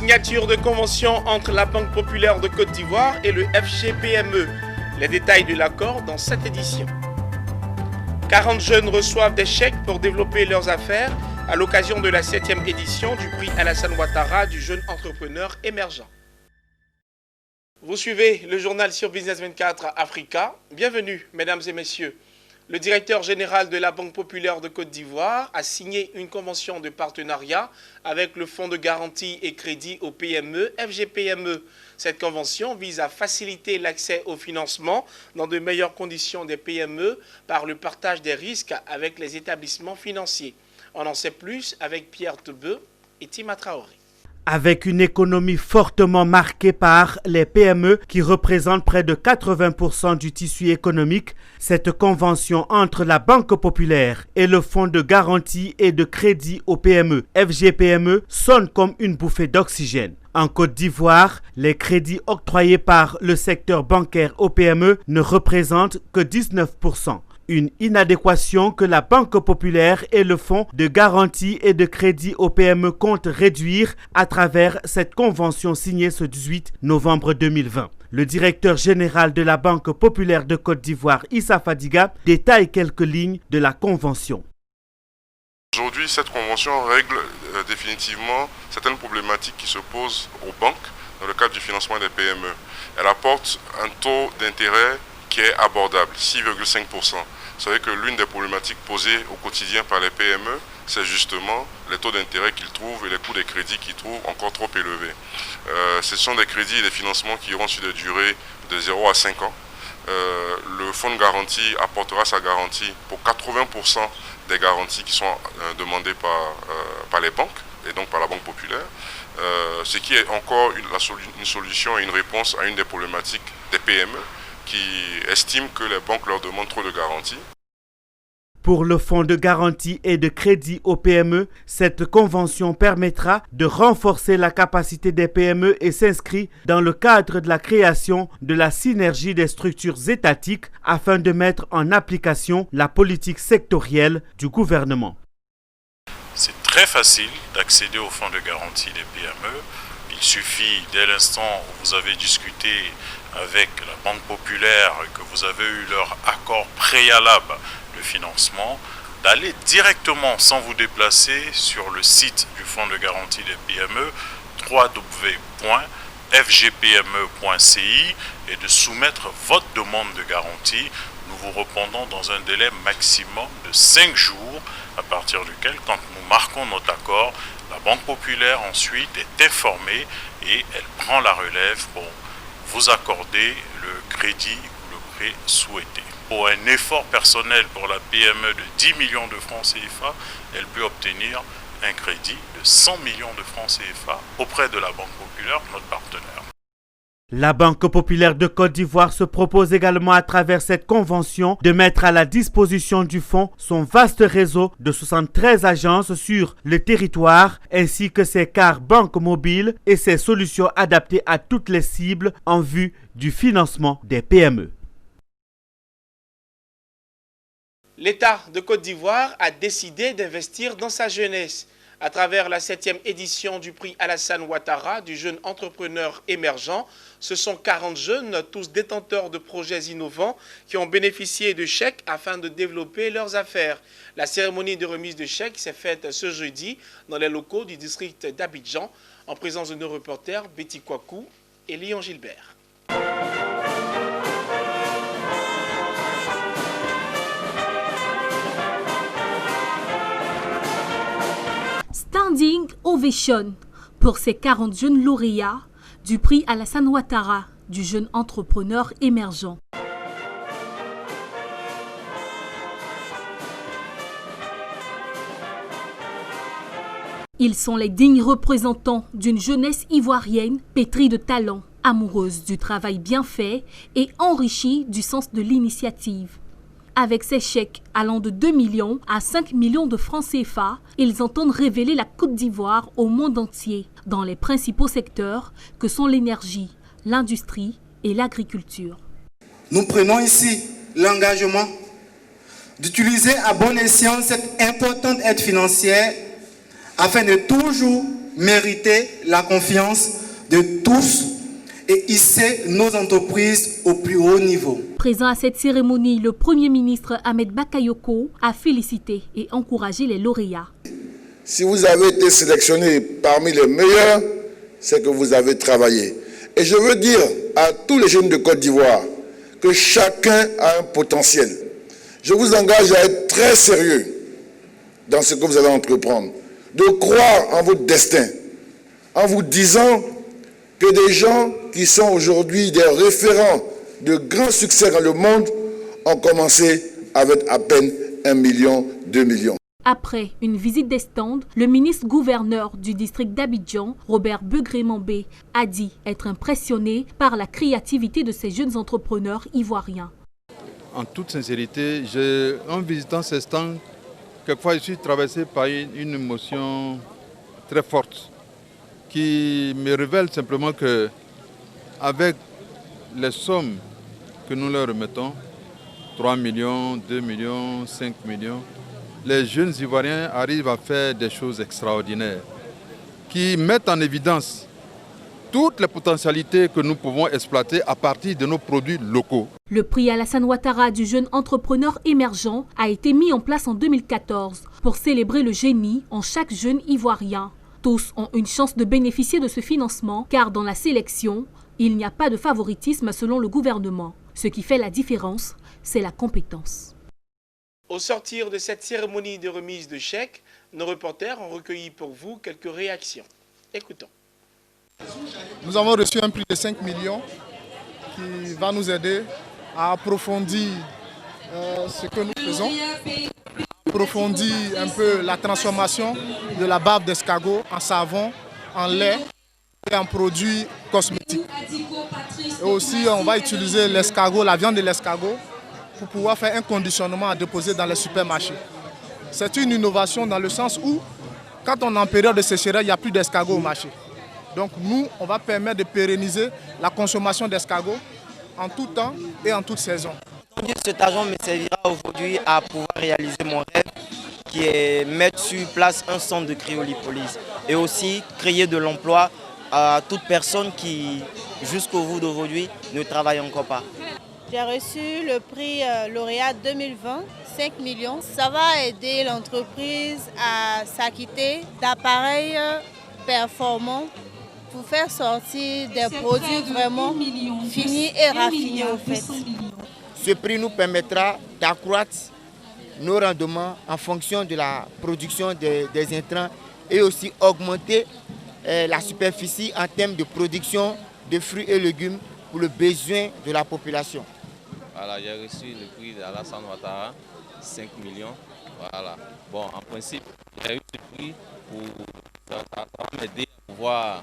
Signature de convention entre la Banque populaire de Côte d'Ivoire et le FGPME. Les détails de l'accord dans cette édition. 40 jeunes reçoivent des chèques pour développer leurs affaires à l'occasion de la 7e édition du prix Alassane Ouattara du jeune entrepreneur émergent. Vous suivez le journal sur Business 24 Africa. Bienvenue, mesdames et messieurs. Le directeur général de la Banque populaire de Côte d'Ivoire a signé une convention de partenariat avec le Fonds de garantie et crédit aux PME, FGPME. Cette convention vise à faciliter l'accès au financement dans de meilleures conditions des PME par le partage des risques avec les établissements financiers. On en sait plus avec Pierre Tebeu et Tima Traoré. Avec une économie fortement marquée par les PME qui représentent près de 80% du tissu économique, cette convention entre la Banque populaire et le Fonds de garantie et de crédit aux PME, FGPME, sonne comme une bouffée d'oxygène. En Côte d'Ivoire, les crédits octroyés par le secteur bancaire aux PME ne représentent que 19%. Une inadéquation que la Banque populaire et le Fonds de garantie et de crédit aux PME comptent réduire à travers cette convention signée ce 18 novembre 2020. Le directeur général de la Banque populaire de Côte d'Ivoire, Issa Fadiga, détaille quelques lignes de la convention. Aujourd'hui, cette convention règle définitivement certaines problématiques qui se posent aux banques dans le cadre du financement des PME. Elle apporte un taux d'intérêt qui est abordable, 6,5%. Vous savez que l'une des problématiques posées au quotidien par les PME, c'est justement les taux d'intérêt qu'ils trouvent et les coûts des crédits qu'ils trouvent encore trop élevés. Ce sont des crédits et des financements qui iront sur des durées de 0 à 5 ans. Le fonds de garantie apportera sa garantie pour 80% des garanties qui sont demandées par les banques et donc par la Banque populaire, ce qui est encore une solution et une réponse à une des problématiques des PME qui estiment que les banques leur demandent trop de garanties. Pour le Fonds de garantie et de crédit aux PME, cette convention permettra de renforcer la capacité des PME et s'inscrit dans le cadre de la création de la synergie des structures étatiques afin de mettre en application la politique sectorielle du gouvernement. C'est très facile d'accéder au Fonds de garantie des PME. Il suffit, dès l'instant où vous avez discuté avec la Banque populaire, que vous avez eu leur accord préalable de financement, d'aller directement sans vous déplacer sur le site du Fonds de garantie des PME, www.fgpme.ci, et de soumettre votre demande de garantie. Nous vous répondons dans un délai maximum de 5 jours, à partir duquel, quand nous marquons notre accord, la Banque populaire ensuite est informée et elle prend la relève pour vous accorder le crédit ou le prêt souhaité. Pour un effort personnel pour la PME de 10 millions de francs CFA, elle peut obtenir un crédit de 100 millions de francs CFA auprès de la Banque populaire, notre partenaire. La Banque populaire de Côte d'Ivoire se propose également à travers cette convention de mettre à la disposition du fonds son vaste réseau de 73 agences sur le territoire ainsi que ses cars banques mobiles et ses solutions adaptées à toutes les cibles en vue du financement des PME. L'État de Côte d'Ivoire a décidé d'investir dans sa jeunesse. À travers la 7e édition du prix Alassane Ouattara du jeune entrepreneur émergent, ce sont 40 jeunes, tous détenteurs de projets innovants, qui ont bénéficié de chèques afin de développer leurs affaires. La cérémonie de remise de chèques s'est faite ce jeudi dans les locaux du district d'Abidjan, en présence de nos reporters Betty Kwaku et Léon Gilbert. Standing ovation pour ces 40 jeunes lauréats du prix Alassane Ouattara du jeune entrepreneur émergent. Ils sont les dignes représentants d'une jeunesse ivoirienne pétrie de talent, amoureuse du travail bien fait et enrichie du sens de l'initiative. Avec ces chèques allant de 2 millions à 5 millions de francs CFA, ils entendent révéler la Côte d'Ivoire au monde entier dans les principaux secteurs que sont l'énergie, l'industrie et l'agriculture. Nous prenons ici l'engagement d'utiliser à bon escient cette importante aide financière afin de toujours mériter la confiance de tous et hisser nos entreprises au plus haut niveau. Présent à cette cérémonie, le Premier ministre Ahmed Bakayoko a félicité et encouragé les lauréats. Si vous avez été sélectionné parmi les meilleurs, c'est que vous avez travaillé. Et je veux dire à tous les jeunes de Côte d'Ivoire que chacun a un potentiel. Je vous engage à être très sérieux dans ce que vous allez entreprendre, de croire en votre destin, en vous disant que des gens qui sont aujourd'hui des référents de grands succès dans le monde ont commencé avec à peine 1 million, 2 millions. Après une visite des stands, le ministre-gouverneur du district d'Abidjan, Robert Begré-Mambé, a dit être impressionné par la créativité de ces jeunes entrepreneurs ivoiriens. En toute sincérité, en visitant ces stands, quelquefois je suis traversé par une émotion très forte qui me révèle simplement que avec les sommes que nous leur remettons, 3 millions, 2 millions, 5 millions, les jeunes Ivoiriens arrivent à faire des choses extraordinaires qui mettent en évidence toutes les potentialités que nous pouvons exploiter à partir de nos produits locaux. Le prix Alassane Ouattara du jeune entrepreneur émergent a été mis en place en 2014 pour célébrer le génie en chaque jeune Ivoirien. Tous ont une chance de bénéficier de ce financement car dans la sélection, il n'y a pas de favoritisme selon le gouvernement. Ce qui fait la différence, c'est la compétence. Au sortir de cette cérémonie de remise de chèques, nos reporters ont recueilli pour vous quelques réactions. Écoutons. Nous avons reçu un prix de 5 millions qui va nous aider à approfondir ce que nous faisons, approfondir un peu la transformation de la bave d'escargot en savon, en lait et en produits cosmétiques. Et aussi, on va utiliser l'escargot, la viande de l'escargot, pour pouvoir faire un conditionnement à déposer dans les supermarchés. C'est une innovation dans le sens où, quand on est en période de sécheresse, il n'y a plus d'escargot au marché. Donc nous, on va permettre de pérenniser la consommation d'escargot en tout temps et en toute saison. Cet argent me servira aujourd'hui à pouvoir réaliser mon rêve, qui est mettre sur place un centre de cryolipolyse et aussi créer de l'emploi à toute personne qui, jusqu'au jour d'aujourd'hui, ne travaille encore pas. J'ai reçu le prix lauréat 2020, 5 millions. Ça va aider l'entreprise à s'acquitter d'appareils performants pour faire sortir des produits vraiment finis et raffinés au fait. Ce prix nous permettra d'accroître nos rendements en fonction de la production des intrants et aussi augmenter la superficie en termes de production de fruits et légumes pour le besoin de la population. Voilà, j'ai reçu le prix d'Alassane Ouattara, 5 millions. Voilà. Bon, en principe, j'ai eu ce prix pour m'aider à pouvoir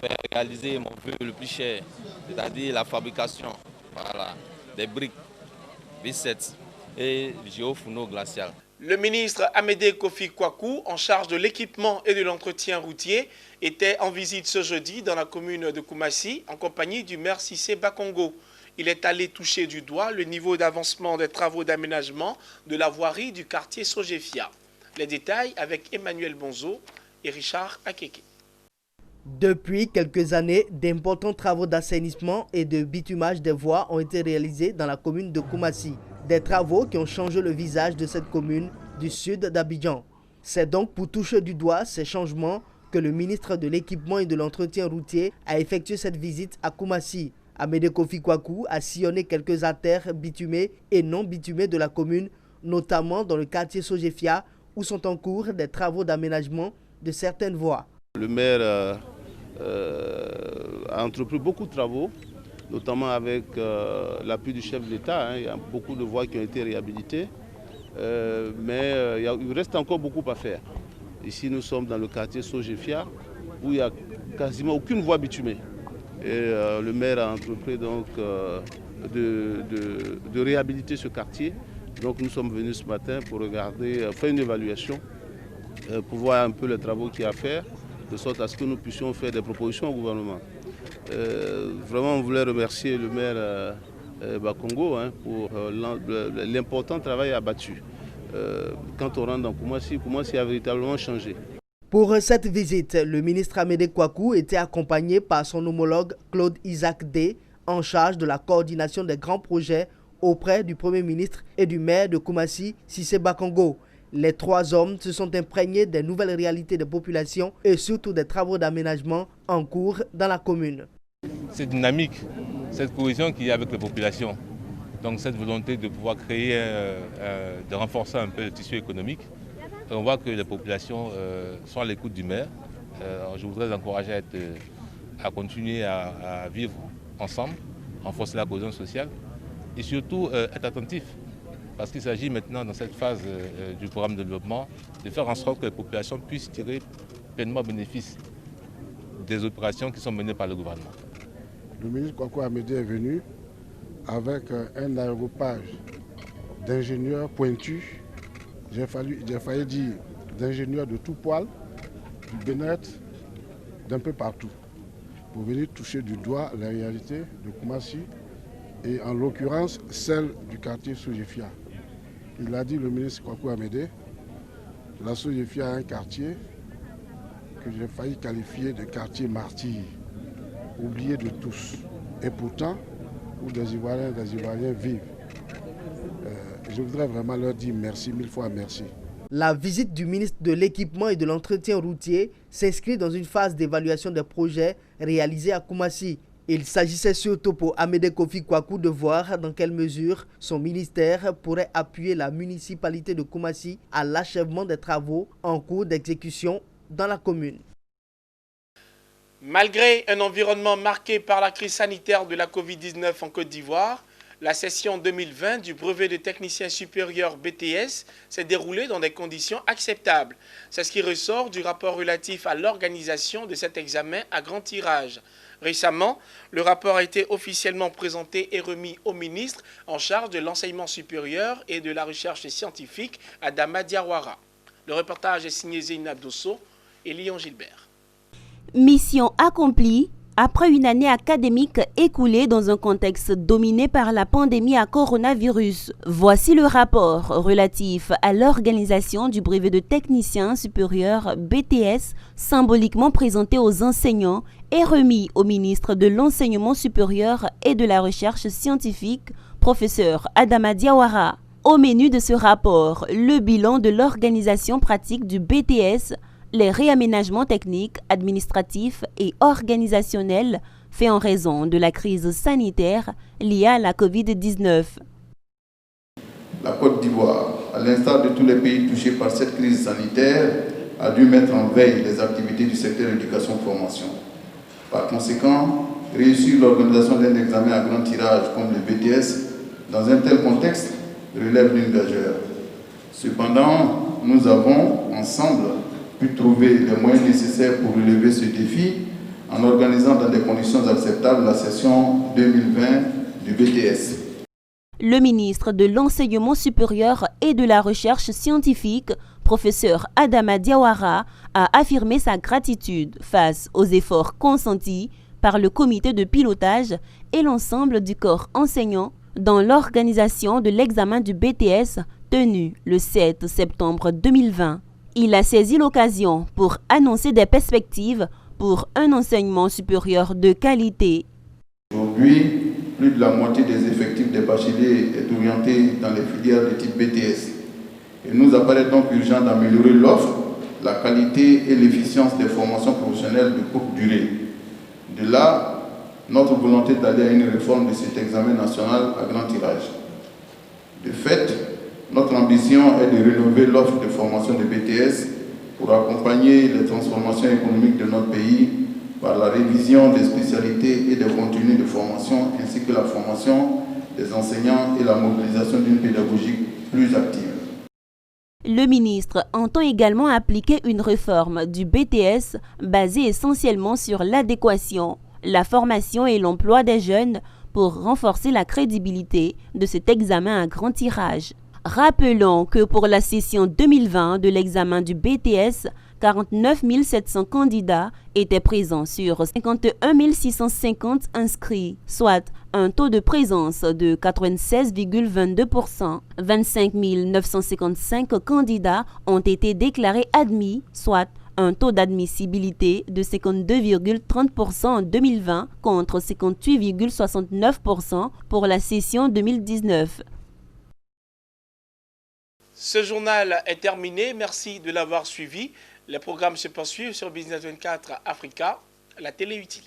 faire réaliser mon vœu le plus cher, c'est-à-dire la fabrication des briques V7 et géofourneau glacial. Le ministre Amédée Kofi Kwaku, en charge de l'équipement et de l'entretien routier, était en visite ce jeudi dans la commune de Koumassi en compagnie du maire Cissé Bakongo. Il est allé toucher du doigt le niveau d'avancement des travaux d'aménagement de la voirie du quartier Sogefia. Les détails avec Emmanuel Bonzo et Richard Akeke. Depuis quelques années, d'importants travaux d'assainissement et de bitumage des voies ont été réalisés dans la commune de Koumassi. Des travaux qui ont changé le visage de cette commune du sud d'Abidjan. C'est donc pour toucher du doigt ces changements que le ministre de l'équipement et de l'entretien routier a effectué cette visite à Koumassi. Amédée Kofi Kwaku a sillonné quelques artères bitumées et non bitumées de la commune, notamment dans le quartier Sogefia, où sont en cours des travaux d'aménagement de certaines voies. Le maire a entrepris beaucoup de travaux, notamment avec l'appui du chef de l'État. Il y a beaucoup de voies qui ont été réhabilitées, mais il reste encore beaucoup à faire. Ici, nous sommes dans le quartier Sogefia, où il n'y a quasiment aucune voie bitumée. Et le maire a entrepris donc de réhabiliter ce quartier. Donc nous sommes venus ce matin pour regarder, faire une évaluation, pour voir un peu les travaux qu'il y a à faire, de sorte à ce que nous puissions faire des propositions au gouvernement. Vraiment, on voulait remercier le maire Bakongo pour l'important travail abattu. Quand on rentre dans Koumassi, Koumassi a véritablement changé. Pour cette visite, le ministre Amédée Kouakou était accompagné par son homologue Claude Isaac Day, en charge de la coordination des grands projets auprès du Premier ministre et du maire de Koumassi, Cissé Bakongo. Les trois hommes se sont imprégnés des nouvelles réalités des populations et surtout des travaux d'aménagement en cours dans la commune. Cette dynamique, cette cohésion qu'il y a avec les populations, donc cette volonté de pouvoir créer, de renforcer un peu le tissu économique, on voit que les populations sont à l'écoute du maire. Je voudrais les encourager à continuer à vivre ensemble, renforcer la cohésion sociale et surtout être attentifs. Parce qu'il s'agit maintenant, dans cette phase du programme de développement, de faire en sorte que les populations puissent tirer pleinement bénéfice des opérations qui sont menées par le gouvernement. Le ministre Kouakou Amédée est venu avec un aéropage d'ingénieurs pointus, j'ai failli dire d'ingénieurs de tout poil, du Bénin, d'un peu partout, pour venir toucher du doigt la réalité de Koumassi et en l'occurrence celle du quartier Soujefia. Il a dit, le ministre Kouakou Amédée, la Soujefia est un quartier que j'ai failli qualifier de quartier martyr, oublié de tous, et pourtant où des Ivoiriens vivent. Je voudrais vraiment leur dire merci, mille fois merci. La visite du ministre de l'Équipement et de l'Entretien routier s'inscrit dans une phase d'évaluation des projets réalisés à Koumassi. Il s'agissait surtout pour Amédée Kofi Kouakou de voir dans quelle mesure son ministère pourrait appuyer la municipalité de Koumassi à l'achèvement des travaux en cours d'exécution dans la commune. Malgré un environnement marqué par la crise sanitaire de la Covid-19 en Côte d'Ivoire, la session 2020 du brevet de technicien supérieur BTS s'est déroulée dans des conditions acceptables. C'est ce qui ressort du rapport relatif à l'organisation de cet examen à grand tirage. Récemment, le rapport a été officiellement présenté et remis au ministre en charge de l'enseignement supérieur et de la recherche scientifique, Adama Diawara. Le reportage est signé Zeynab Dosso et Lyon Gilbert. Mission accomplie. Après une année académique écoulée dans un contexte dominé par la pandémie à coronavirus, voici le rapport relatif à l'organisation du brevet de technicien supérieur BTS, symboliquement présenté aux enseignants et remis au ministre de l'Enseignement supérieur et de la Recherche scientifique, professeur Adama Diawara. Au menu de ce rapport, le bilan de l'organisation pratique du BTS, les réaménagements techniques, administratifs et organisationnels faits en raison de la crise sanitaire liée à la Covid-19. La Côte d'Ivoire, à l'instar de tous les pays touchés par cette crise sanitaire, a dû mettre en veille les activités du secteur éducation-formation. Par conséquent, réussir l'organisation d'un examen à grand tirage comme le BTS dans un tel contexte relève d'une gageure. Cependant, nous avons ensemble pu trouver les moyens nécessaires pour relever ce défi en organisant dans des conditions acceptables la session 2020 du BTS. Le ministre de l'Enseignement supérieur et de la Recherche scientifique, professeur Adama Diawara, a affirmé sa gratitude face aux efforts consentis par le comité de pilotage et l'ensemble du corps enseignant dans l'organisation de l'examen du BTS tenu le 7 septembre 2020. Il a saisi l'occasion pour annoncer des perspectives pour un enseignement supérieur de qualité. Aujourd'hui, plus de la moitié des effectifs des bacheliers est orienté dans les filières de type BTS. Il nous apparaît donc urgent d'améliorer l'offre, la qualité et l'efficience des formations professionnelles de courte durée. De là, notre volonté d'aller à une réforme de cet examen national à grand tirage. De fait, notre ambition est de rénover l'offre de formation de BTS pour accompagner les transformations économiques de notre pays par la révision des spécialités et des contenus de formation ainsi que la formation des enseignants et la mobilisation d'une pédagogie plus active. Le ministre entend également appliquer une réforme du BTS basée essentiellement sur l'adéquation, la formation et l'emploi des jeunes pour renforcer la crédibilité de cet examen à grand tirage. Rappelons que pour la session 2020 de l'examen du BTS, 49 700 candidats étaient présents sur 51 650 inscrits, soit un taux de présence de 96,22%. 25 955 candidats ont été déclarés admis, soit Un taux d'admissibilité de 52,30% en 2020 contre 58,69% pour la session 2019. Ce journal est terminé. Merci de l'avoir suivi. Les programmes se poursuivent sur Business 24 Africa, la télé utile.